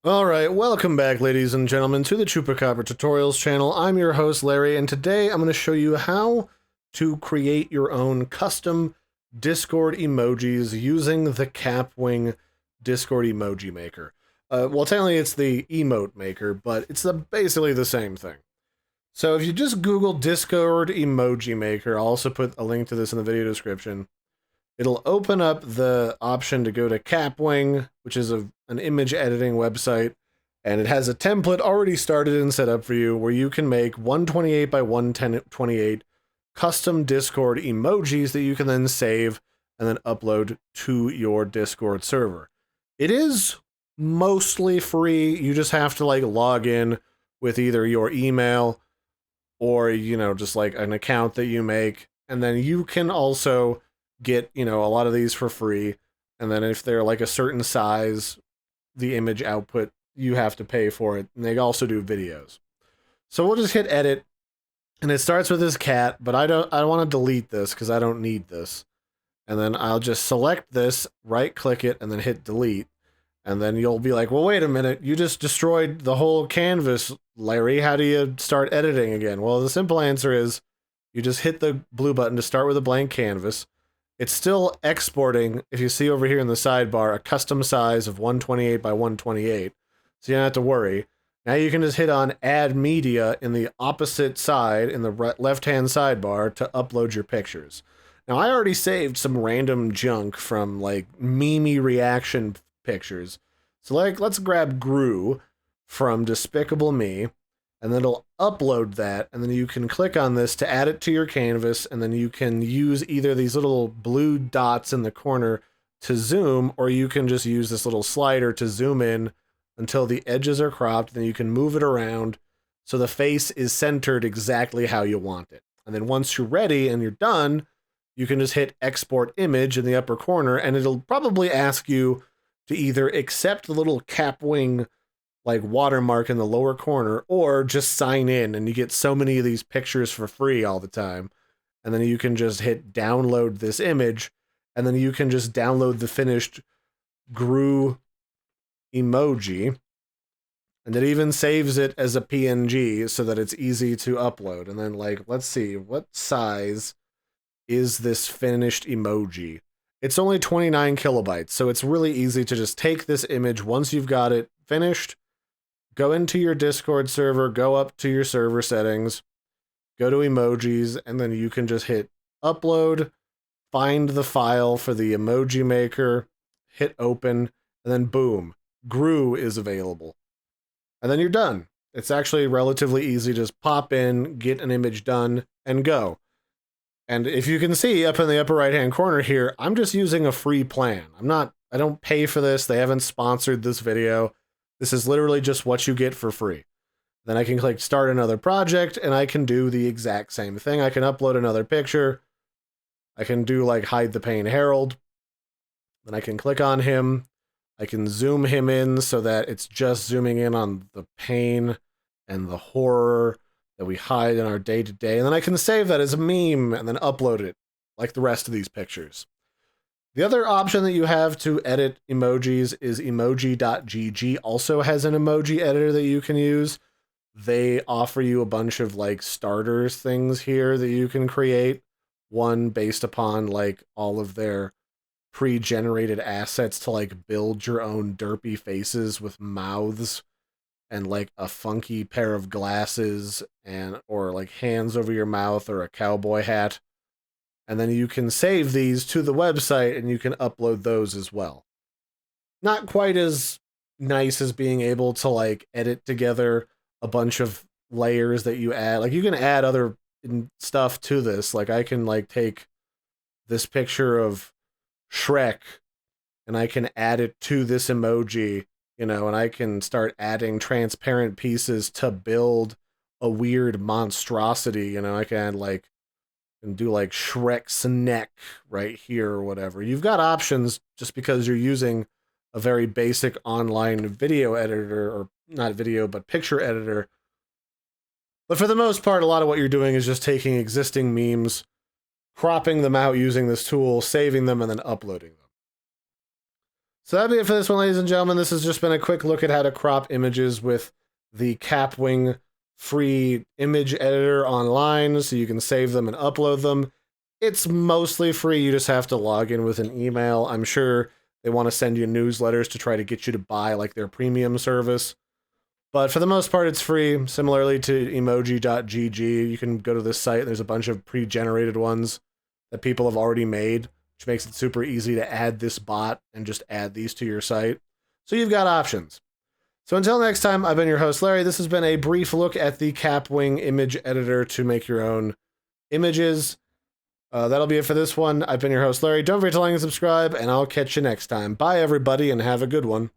Alright, welcome back ladies and gentlemen to the Chupacabra Tutorials channel. I'm your host Larry, and today I'm going to show you how to create your own custom Discord emojis using the KAPWING Discord emoji maker. Well, technically it's the emote maker, but it's basically the same thing. So if you just Google Discord emoji maker, I'll also put a link to this in the video description. It'll open up the option to go to KAPWING, which is an image editing website, and it has a template already started and set up for you where you can make 128 by 128 custom Discord emojis that you can then save and then upload to your Discord server. It is mostly free. You just have to log in with either your email or, just like an account that you make, and then you can also get, a lot of these for free. And then if they're like a certain size, the image output, you have to pay for it. And they also do videos. So we'll just hit edit. And it starts with this cat, but I want to delete this because I don't need this. And then I'll just select this, right click it, and then hit delete. And then you'll be like, well, wait a minute, you just destroyed the whole canvas, Larry. How do you start editing again? Well, the simple answer is you just hit the blue button to start with a blank canvas. It's still exporting, if you see over here in the sidebar, a custom size of 128 by 128. So you don't have to worry. Now you can just hit on Add Media in the opposite side, in the left-hand sidebar, to upload your pictures. Now I already saved some random junk from, meme reaction pictures. So, let's grab Gru from Despicable Me, and then it'll upload that, and then you can click on this to add it to your canvas, and then you can use either these little blue dots in the corner to zoom, or you can just use this little slider to zoom in until the edges are cropped, then you can move it around so the face is centered exactly how you want it. And then once you're ready and you're done, you can just hit export image in the upper corner, and it'll probably ask you to either accept the little KAPWING watermark in the lower corner, or just sign in and you get so many of these pictures for free all the time. And then you can just hit download this image, and then you can just download the finished Gru emoji, and it even saves it as a PNG so that it's easy to upload. And then let's see, what size is this finished emoji? It's only 29 kilobytes, so it's really easy to just take this image once you've got it finished, go into your Discord server, go up to your server settings, go to emojis, and then you can just hit upload, find the file for the emoji maker, hit open, and then boom, Gru is available. And then you're done. It's actually relatively easy. Just pop in, get an image done, and go. And if you can see up in the upper right-hand corner here, I'm just using a free plan. I don't pay for this. They haven't sponsored this video. This is literally just what you get for free. Then I can click start another project, and I can do the exact same thing. I can upload another picture. I can do hide the pain Harold. Then I can click on him. I can zoom him in so that it's just zooming in on the pain and the horror that we hide in our day-to-day. And then I can save that as a meme and then upload it like the rest of these pictures. The other option that you have to edit emojis is Emoji.gg also has an emoji editor that you can use. They offer you a bunch of starters things here that you can create. One based upon all of their pre-generated assets to build your own derpy faces with mouths and a funky pair of glasses or hands over your mouth or a cowboy hat. And then you can save these to the website and you can upload those as well. Not quite as nice as being able to edit together a bunch of layers that you add. You can add other stuff to this. I can take this picture of Shrek and I can add it to this emoji, and I can start adding transparent pieces to build a weird monstrosity. I can add and do Shrek's neck right here or whatever. You've got options just because you're using a very basic online video editor, or not video, but picture editor. But for the most part, a lot of what you're doing is just taking existing memes, cropping them out using this tool, saving them, and then uploading them. So that'd be it for this one, ladies and gentlemen. This has just been a quick look at how to crop images with the KAPWING free image editor online, so you can save them and upload them. It's mostly free. You just have to log in with an email. I'm sure they want to send you newsletters to try to get you to buy like their premium service. But for the most part, it's free. Similarly to emoji.gg, you can go to this site. There's a bunch of pre-generated ones that people have already made, which makes it super easy to add this bot and just add these to your site. So you've got options. So until next time, I've been your host, Larry. This has been a brief look at the KAPWING image editor to make your own images. That'll be it for this one. I've been your host, Larry. Don't forget to like and subscribe, and I'll catch you next time. Bye, everybody, and have a good one.